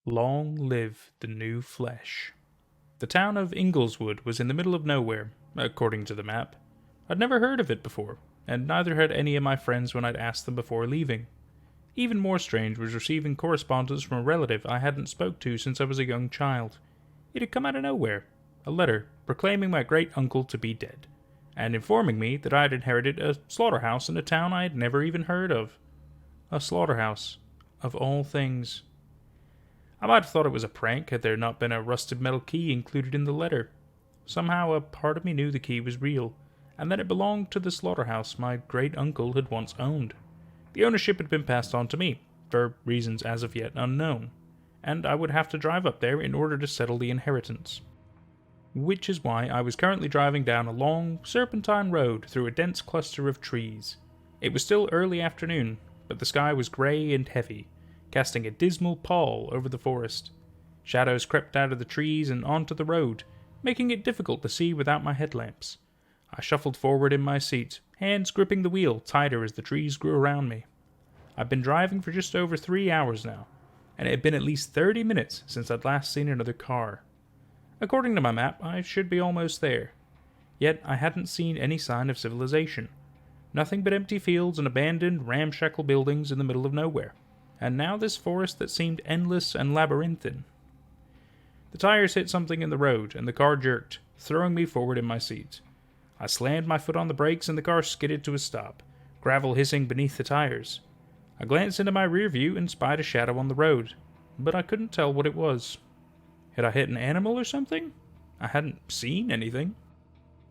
Long live the new flesh. The town of Ingleswood was in the middle of nowhere, according to the map. I'd never heard of it before, and neither had any of my friends when I'd asked them before leaving. Even more strange was receiving correspondence from a relative I hadn't spoke to since I was a young child. It had come out of nowhere, a letter proclaiming my great-uncle to be dead, and informing me that I had inherited a slaughterhouse in a town I had never even heard of. A slaughterhouse, of all things. I might have thought it was a prank had there not been a rusted metal key included in the letter. Somehow a part of me knew the key was real, and that it belonged to the slaughterhouse my great-uncle had once owned. The ownership had been passed on to me, for reasons as of yet unknown, and I would have to drive up there in order to settle the inheritance. Which is why I was currently driving down a long, serpentine road through a dense cluster of trees. It was still early afternoon, but the sky was grey and heavy, casting a dismal pall over the forest. Shadows crept out of the trees and onto the road, making it difficult to see without my headlamps. I shuffled forward in my seat, hands gripping the wheel tighter as the trees grew around me. I'd been driving for just over 3 hours now, and it had been at least 30 minutes since I'd last seen another car. According to my map, I should be almost there. Yet I hadn't seen any sign of civilization. Nothing but empty fields and abandoned, ramshackle buildings in the middle of nowhere. And now this forest that seemed endless and labyrinthine. The tires hit something in the road, and the car jerked, throwing me forward in my seat. I slammed my foot on the brakes, and the car skidded to a stop, gravel hissing beneath the tires. I glanced into my rear view and spied a shadow on the road, but I couldn't tell what it was. Had I hit an animal or something? I hadn't seen anything.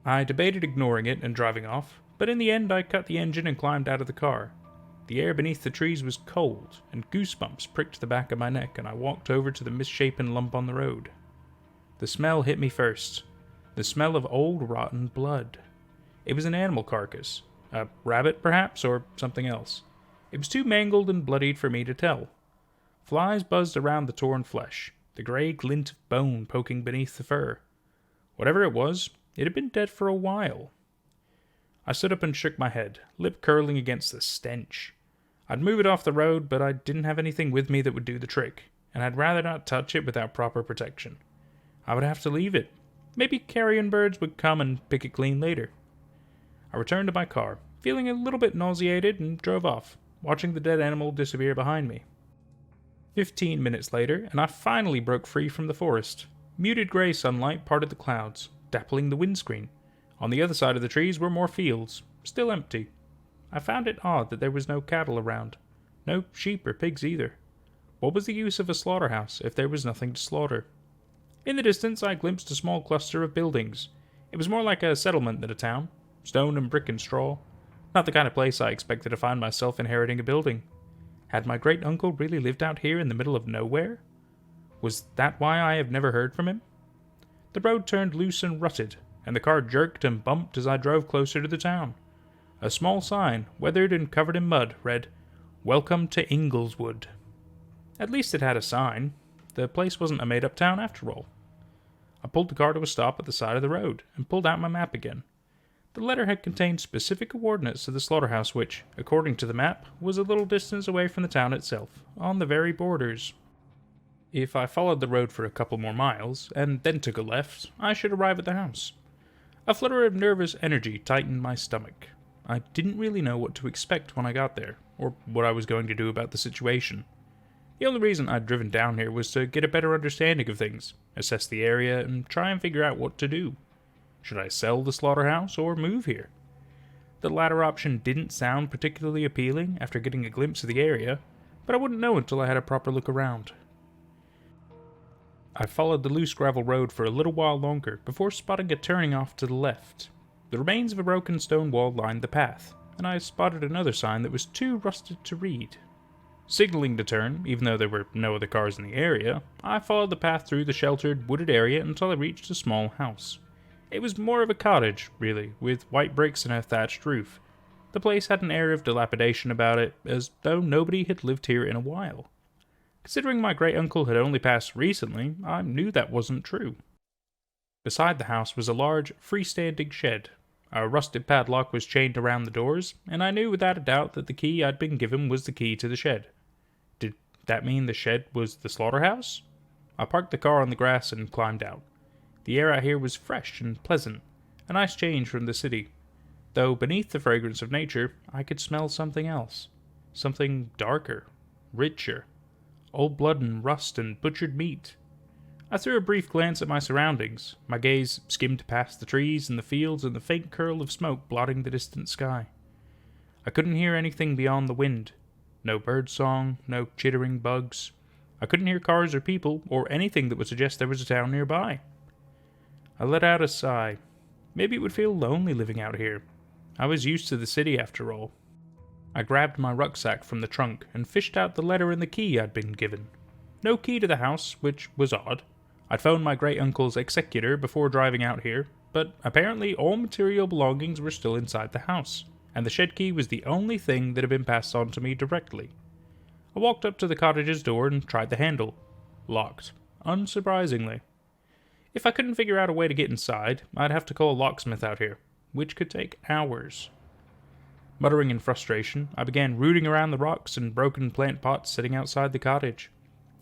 I debated ignoring it and driving off, but in the end I cut the engine and climbed out of the car. The air beneath the trees was cold, and goosebumps pricked the back of my neck, and I walked over to the misshapen lump on the road. The smell hit me first. The smell of old rotten blood. It was an animal carcass. A rabbit, perhaps, or something else. It was too mangled and bloodied for me to tell. Flies buzzed around the torn flesh, the grey glint of bone poking beneath the fur. Whatever it was, it had been dead for a while. I stood up and shook my head, lip curling against the stench. I'd move it off the road, but I didn't have anything with me that would do the trick, and I'd rather not touch it without proper protection. I would have to leave it. Maybe carrion birds would come and pick it clean later. I returned to my car, feeling a little bit nauseated, and drove off, watching the dead animal disappear behind me. 15 minutes later, and I finally broke free from the forest. Muted grey sunlight parted the clouds, dappling the windscreen. On the other side of the trees were more fields, still empty. I found it odd that there was no cattle around. No sheep or pigs either. What was the use of a slaughterhouse if there was nothing to slaughter? In the distance I glimpsed a small cluster of buildings. It was more like a settlement than a town. Stone and brick and straw. Not the kind of place I expected to find myself inheriting a building. Had my great-uncle really lived out here in the middle of nowhere? Was that why I have never heard from him? The road turned loose and rutted, and the car jerked and bumped as I drove closer to the town. A small sign, weathered and covered in mud, read, "Welcome to Ingleswood." At least it had a sign. The place wasn't a made-up town after all. I pulled the car to a stop at the side of the road, and pulled out my map again. The letter had contained specific coordinates to the slaughterhouse which, according to the map, was a little distance away from the town itself, on the very borders. If I followed the road for a couple more miles, and then took a left, I should arrive at the house. A flutter of nervous energy tightened my stomach. I didn't really know what to expect when I got there, or what I was going to do about the situation. The only reason I'd driven down here was to get a better understanding of things, assess the area, and try and figure out what to do. Should I sell the slaughterhouse or move here? The latter option didn't sound particularly appealing after getting a glimpse of the area, but I wouldn't know until I had a proper look around. I followed the loose gravel road for a little while longer before spotting a turning off to the left. The remains of a broken stone wall lined the path, and I spotted another sign that was too rusted to read. Signaling to turn, even though there were no other cars in the area, I followed the path through the sheltered, wooded area until I reached a small house. It was more of a cottage, really, with white bricks and a thatched roof. The place had an air of dilapidation about it, as though nobody had lived here in a while. Considering my great-uncle had only passed recently, I knew that wasn't true. Beside the house was a large, freestanding shed. A rusted padlock was chained around the doors, and I knew without a doubt that the key I'd been given was the key to the shed. Did That mean the shed was the slaughterhouse? I parked the car on the grass and climbed out. The air out here was fresh and pleasant, a nice change from the city. Though beneath the fragrance of nature, I could smell something else. Something darker, richer. Old blood and rust and butchered meat. I threw a brief glance at my surroundings. My gaze skimmed past the trees and the fields and the faint curl of smoke blotting the distant sky. I couldn't hear anything beyond the wind. No bird song, no chittering bugs. I couldn't hear cars or people, or anything that would suggest there was a town nearby. I let out a sigh. Maybe it would feel lonely living out here. I was used to the city after all. I grabbed my rucksack from the trunk and fished out the letter and the key I'd been given. No key to the house, which was odd. I'd phoned my great-uncle's executor before driving out here, but apparently all material belongings were still inside the house, and the shed key was the only thing that had been passed on to me directly. I walked up to the cottage's door and tried the handle. Locked, unsurprisingly. If I couldn't figure out a way to get inside, I'd have to call a locksmith out here, which could take hours. Muttering in frustration, I began rooting around the rocks and broken plant pots sitting outside the cottage.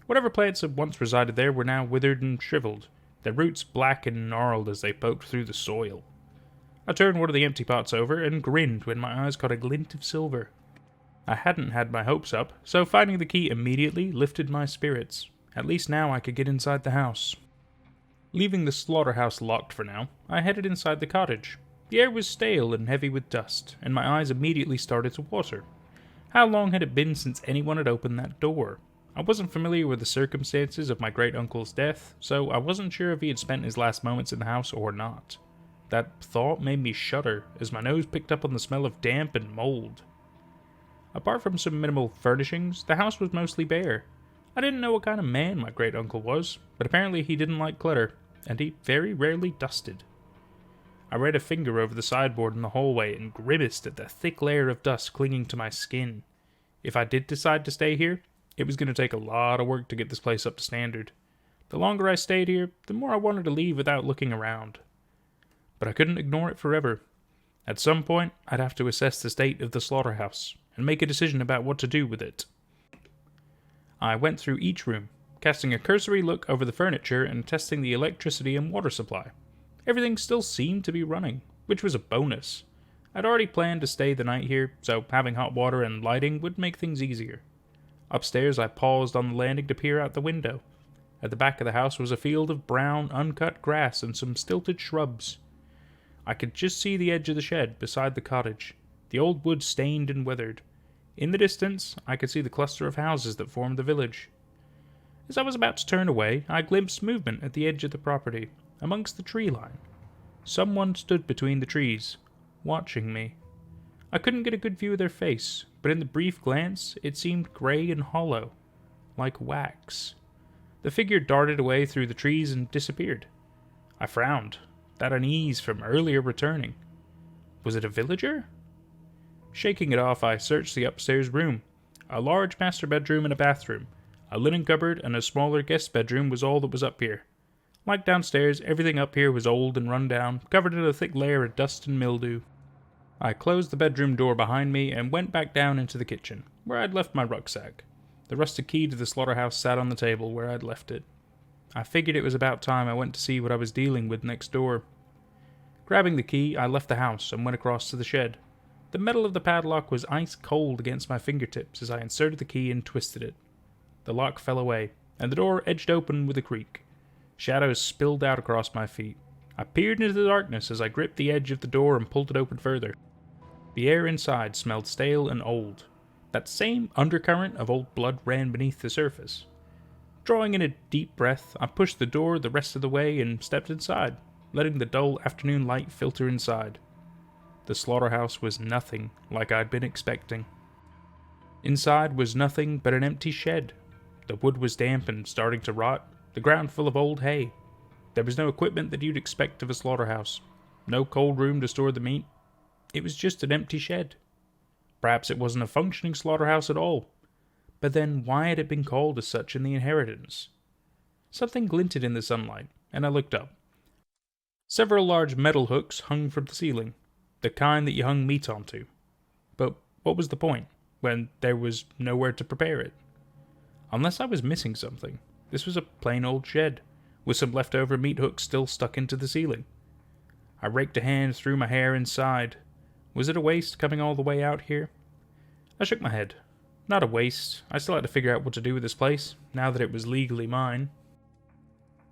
Whatever plants had once resided there were now withered and shriveled, their roots black and gnarled as they poked through the soil. I turned one of the empty pots over and grinned when my eyes caught a glint of silver. I hadn't had my hopes up, so finding the key immediately lifted my spirits. At least now I could get inside the house. Leaving the slaughterhouse locked for now, I headed inside the cottage. The air was stale and heavy with dust, and my eyes immediately started to water. How long had it been since anyone had opened that door? I wasn't familiar with the circumstances of my great-uncle's death, so I wasn't sure if he had spent his last moments in the house or not. That thought made me shudder as my nose picked up on the smell of damp and mold. Apart from some minimal furnishings, the house was mostly bare. I didn't know what kind of man my great-uncle was, but apparently he didn't like clutter, and he very rarely dusted. I ran a finger over the sideboard in the hallway and grimaced at the thick layer of dust clinging to my skin. If I did decide to stay here, it was going to take a lot of work to get this place up to standard. The longer I stayed here, the more I wanted to leave without looking around. But I couldn't ignore it forever. At some point, I'd have to assess the state of the slaughterhouse and make a decision about what to do with it. I went through each room, casting a cursory look over the furniture and testing the electricity and water supply. Everything still seemed to be running, which was a bonus. I'd already planned to stay the night here, so having hot water and lighting would make things easier. Upstairs, I paused on the landing to peer out the window. At the back of the house was a field of brown, uncut grass and some stilted shrubs. I could just see the edge of the shed beside the cottage, the old wood stained and weathered. In the distance, I could see the cluster of houses that formed the village. As I was about to turn away, I glimpsed movement at the edge of the property, amongst the tree line. Someone stood between the trees, watching me. I couldn't get a good view of their face, but in the brief glance, it seemed gray and hollow, like wax. The figure darted away through the trees and disappeared. I frowned, that unease from earlier returning. Was it a villager? Shaking it off, I searched the upstairs room. A large master bedroom and a bathroom. A linen cupboard and a smaller guest bedroom was all that was up here. Like downstairs, everything up here was old and run down, covered in a thick layer of dust and mildew. I closed the bedroom door behind me and went back down into the kitchen, where I'd left my rucksack. The rusted key to the slaughterhouse sat on the table where I'd left it. I figured it was about time I went to see what I was dealing with next door. Grabbing the key, I left the house and went across to the shed. The metal of the padlock was ice cold against my fingertips as I inserted the key and twisted it. The lock fell away, and the door edged open with a creak. Shadows spilled out across my feet. I peered into the darkness as I gripped the edge of the door and pulled it open further. The air inside smelled stale and old. That same undercurrent of old blood ran beneath the surface. Drawing in a deep breath, I pushed the door the rest of the way and stepped inside, letting the dull afternoon light filter inside. The slaughterhouse was nothing like I'd been expecting. Inside was nothing but an empty shed. The wood was damp and starting to rot, the ground full of old hay. There was no equipment that you'd expect of a slaughterhouse. No cold room to store the meat. It was just an empty shed. Perhaps it wasn't a functioning slaughterhouse at all. But then why had it been called as such in the inheritance? Something glinted in the sunlight, and I looked up. Several large metal hooks hung from the ceiling, the kind that you hung meat onto. But what was the point, when there was nowhere to prepare it? Unless I was missing something, this was a plain old shed, with some leftover meat hooks still stuck into the ceiling. I raked a hand through my hair and sighed. Was it a waste coming all the way out here? I shook my head. Not a waste. I still had to figure out what to do with this place, now that it was legally mine.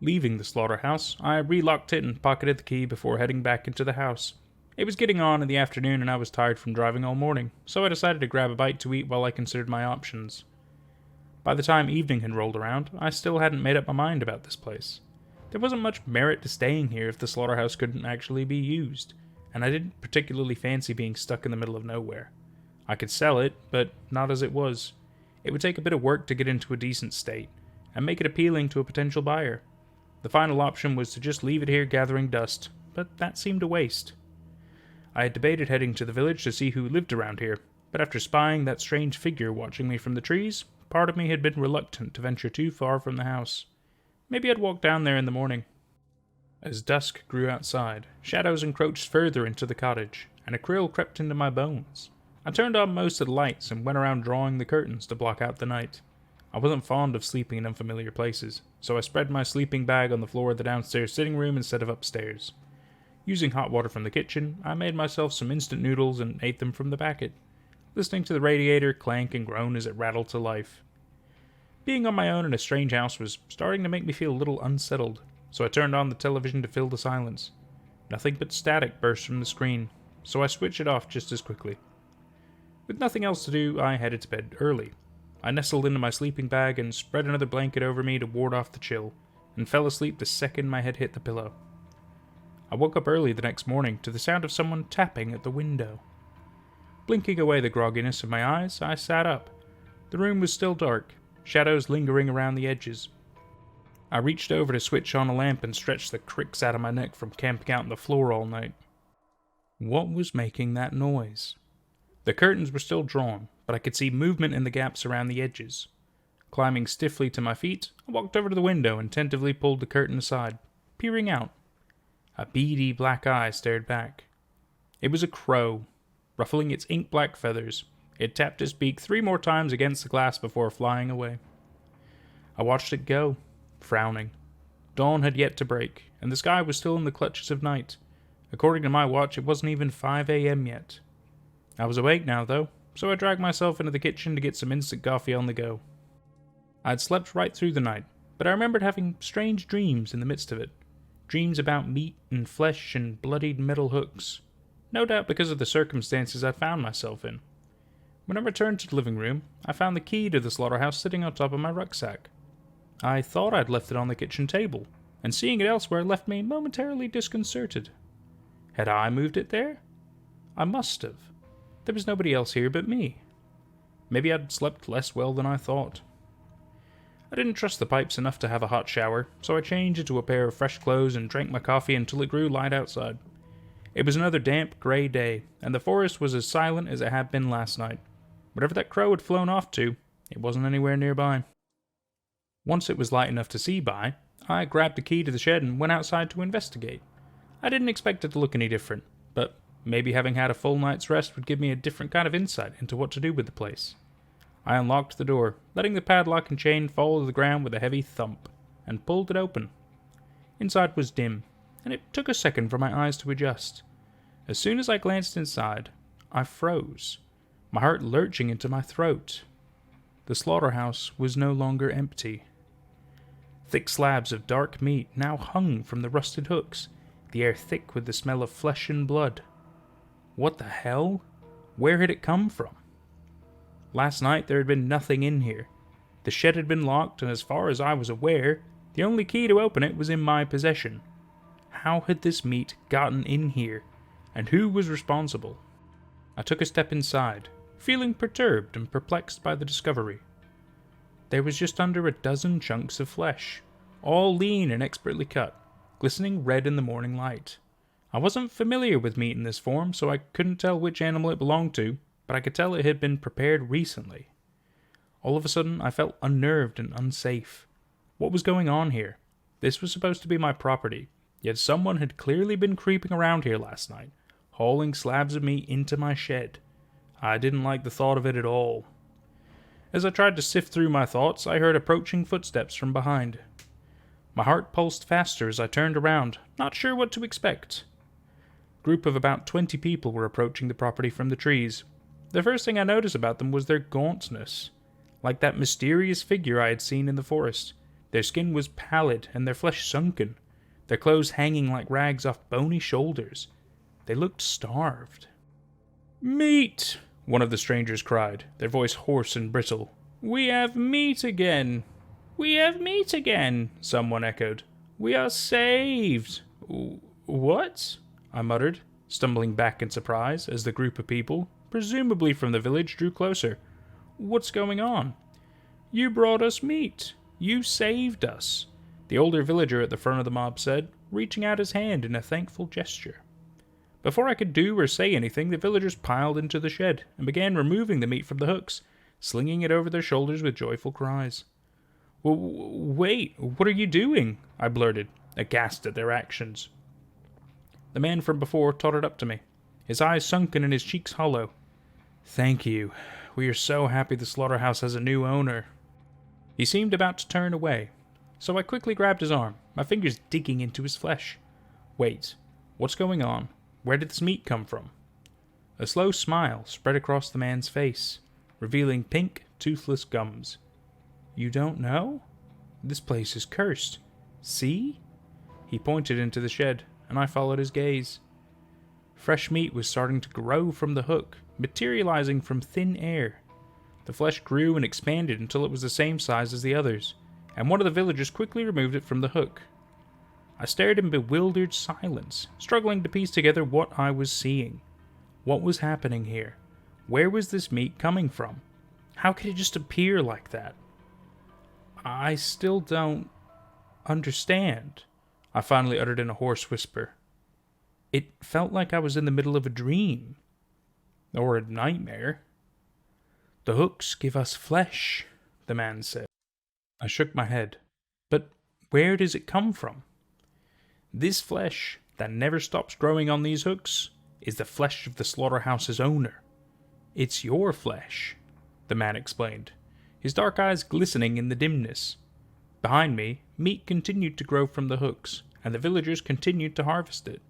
Leaving the slaughterhouse, I relocked it and pocketed the key before heading back into the house. It was getting on in the afternoon and I was tired from driving all morning, so I decided to grab a bite to eat while I considered my options. By the time evening had rolled around, I still hadn't made up my mind about this place. There wasn't much merit to staying here if the slaughterhouse couldn't actually be used, and I didn't particularly fancy being stuck in the middle of nowhere. I could sell it, but not as it was. It would take a bit of work to get into a decent state, and make it appealing to a potential buyer. The final option was to just leave it here gathering dust, but that seemed a waste. I had debated heading to the village to see who lived around here, but after spying that strange figure watching me from the trees, part of me had been reluctant to venture too far from the house. Maybe I'd walk down there in the morning. As dusk grew outside, shadows encroached further into the cottage, and a chill crept into my bones. I turned on most of the lights and went around drawing the curtains to block out the night. I wasn't fond of sleeping in unfamiliar places, so I spread my sleeping bag on the floor of the downstairs sitting room instead of upstairs. Using hot water from the kitchen, I made myself some instant noodles and ate them from the packet, listening to the radiator clank and groan as it rattled to life. Being on my own in a strange house was starting to make me feel a little unsettled, so I turned on the television to fill the silence. Nothing but static burst from the screen, so I switched it off just as quickly. With nothing else to do, I headed to bed early. I nestled into my sleeping bag and spread another blanket over me to ward off the chill, and fell asleep the second my head hit the pillow. I woke up early the next morning to the sound of someone tapping at the window. Blinking away the grogginess of my eyes, I sat up. The room was still dark, shadows lingering around the edges. I reached over to switch on a lamp and stretched the cricks out of my neck from camping out on the floor all night. What was making that noise? The curtains were still drawn, but I could see movement in the gaps around the edges. Climbing stiffly to my feet, I walked over to the window and tentatively pulled the curtain aside, peering out. A beady black eye stared back. It was a crow. Ruffling its ink-black feathers, it tapped its beak 3 more times against the glass before flying away. I watched it go, frowning. Dawn had yet to break, and the sky was still in the clutches of night. According to my watch, it wasn't even 5 a.m. yet. I was awake now, though, so I dragged myself into the kitchen to get some instant coffee on the go. I'd slept right through the night, but I remembered having strange dreams in the midst of it. Dreams about meat and flesh and bloodied metal hooks. No doubt because of the circumstances I found myself in. When I returned to the living room, I found the key to the slaughterhouse sitting on top of my rucksack. I thought I'd left it on the kitchen table, and seeing it elsewhere left me momentarily disconcerted. Had I moved it there? I must have. There was nobody else here but me. Maybe I'd slept less well than I thought. I didn't trust the pipes enough to have a hot shower, so I changed into a pair of fresh clothes and drank my coffee until it grew light outside. It was another damp, grey day, and the forest was as silent as it had been last night. Whatever that crow had flown off to, it wasn't anywhere nearby. Once it was light enough to see by, I grabbed the key to the shed and went outside to investigate. I didn't expect it to look any different, but maybe having had a full night's rest would give me a different kind of insight into what to do with the place. I unlocked the door, letting the padlock and chain fall to the ground with a heavy thump, and pulled it open. Inside was dim, and it took a second for my eyes to adjust. As soon as I glanced inside, I froze, my heart lurching into my throat. The slaughterhouse was no longer empty. Thick slabs of dark meat now hung from the rusted hooks, the air thick with the smell of flesh and blood. What the hell? Where had it come from? Last night there had been nothing in here. The shed had been locked, and as far as I was aware, the only key to open it was in my possession. How had this meat gotten in here, and who was responsible? I took a step inside, feeling perturbed and perplexed by the discovery. There was just under a dozen chunks of flesh, all lean and expertly cut, glistening red in the morning light. I wasn't familiar with meat in this form, so I couldn't tell which animal it belonged to, but I could tell it had been prepared recently. All of a sudden, I felt unnerved and unsafe. What was going on here? This was supposed to be my property, yet someone had clearly been creeping around here last night, hauling slabs of meat into my shed. I didn't like the thought of it at all. As I tried to sift through my thoughts, I heard approaching footsteps from behind. My heart pulsed faster as I turned around, not sure what to expect. A group of about 20 people were approaching the property from the trees. The first thing I noticed about them was their gauntness. Like that mysterious figure I had seen in the forest, their skin was pallid and their flesh sunken, their clothes hanging like rags off bony shoulders. They looked starved. "Meat!" one of the strangers cried, their voice hoarse and brittle. "We have meat again!" "We have meat again!" someone echoed. "We are saved!" "What?" I muttered, stumbling back in surprise as the group of people, presumably from the village, drew closer. "What's going on?" "You brought us meat. You saved us," the older villager at the front of the mob said, reaching out his hand in a thankful gesture. Before I could do or say anything, the villagers piled into the shed and began removing the meat from the hooks, slinging it over their shoulders with joyful cries. "Wait, what are you doing?" I blurted, aghast at their actions. The man from before tottered up to me, his eyes sunken and his cheeks hollow. "Thank you. We are so happy the slaughterhouse has a new owner." He seemed about to turn away, so I quickly grabbed his arm, my fingers digging into his flesh. "Wait, what's going on? Where did this meat come from?" A slow smile spread across the man's face, revealing pink, toothless gums. "You don't know? This place is cursed. See?" He pointed into the shed, and I followed his gaze. Fresh meat was starting to grow from the hook, materializing from thin air. The flesh grew and expanded until it was the same size as the others, and one of the villagers quickly removed it from the hook. I stared in bewildered silence, struggling to piece together what I was seeing. What was happening here? Where was this meat coming from? How could it just appear like that? "I still don't understand," I finally uttered in a hoarse whisper. It felt like I was in the middle of a dream. Or a nightmare. "The hooks give us flesh," the man said. I shook my head. "But where does it come from?" "This flesh that never stops growing on these hooks is the flesh of the slaughterhouse's owner. It's your flesh," the man explained, his dark eyes glistening in the dimness. Behind me, meat continued to grow from the hooks, and the villagers continued to harvest it.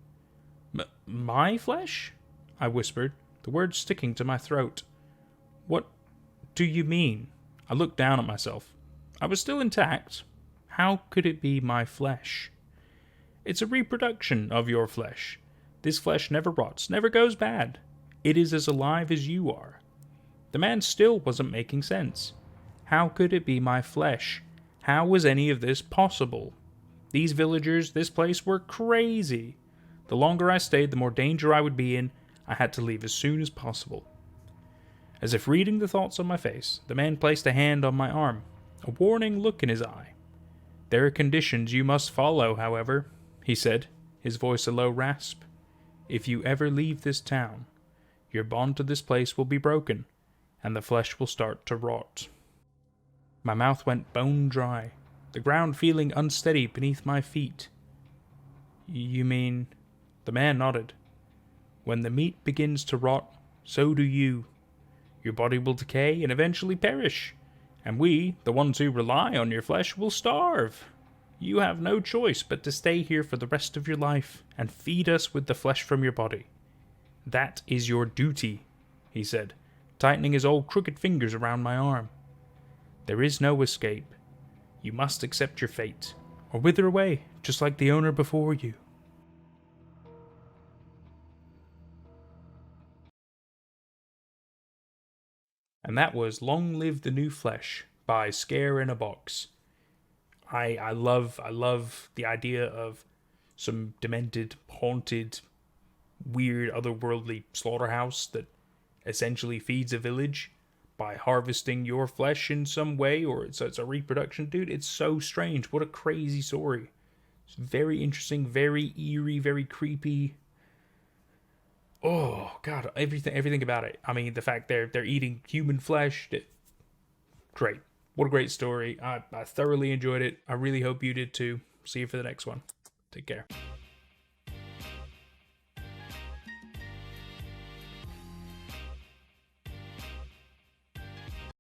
My flesh?" I whispered, the words sticking to my throat. "What do you mean?" I looked down at myself. I was still intact. How could it be my flesh? "It's a reproduction of your flesh. This flesh never rots, never goes bad. It is as alive as you are." The man still wasn't making sense. How could it be my flesh? How was any of this possible? These villagers, this place, were crazy. The longer I stayed, the more danger I would be in. I had to leave as soon as possible. As if reading the thoughts on my face, the man placed a hand on my arm, a warning look in his eye. "There are conditions you must follow, however," he said, his voice a low rasp. "If you ever leave this town, your bond to this place will be broken, and the flesh will start to rot." My mouth went bone dry, the ground feeling unsteady beneath my feet. "You mean?" The man nodded. "When the meat begins to rot, so do you. Your body will decay and eventually perish, and we, the ones who rely on your flesh, will starve. You have no choice but to stay here for the rest of your life and feed us with the flesh from your body. That is your duty," he said, tightening his old crooked fingers around my arm. "There is no escape. You must accept your fate, or wither away, just like the owner before you." And that was Long Live the New Flesh by Scare in a Box. I love the idea of some demented, haunted, weird, otherworldly slaughterhouse that essentially feeds a village by harvesting your flesh in some way, or it's a reproduction. Dude, it's so strange. What a crazy story. It's very interesting, very eerie, very creepy. Oh god, everything about it. I mean, the fact they're eating human flesh. Great. What a great story. I thoroughly enjoyed it. I really hope you did too. See you for the next one. Take care.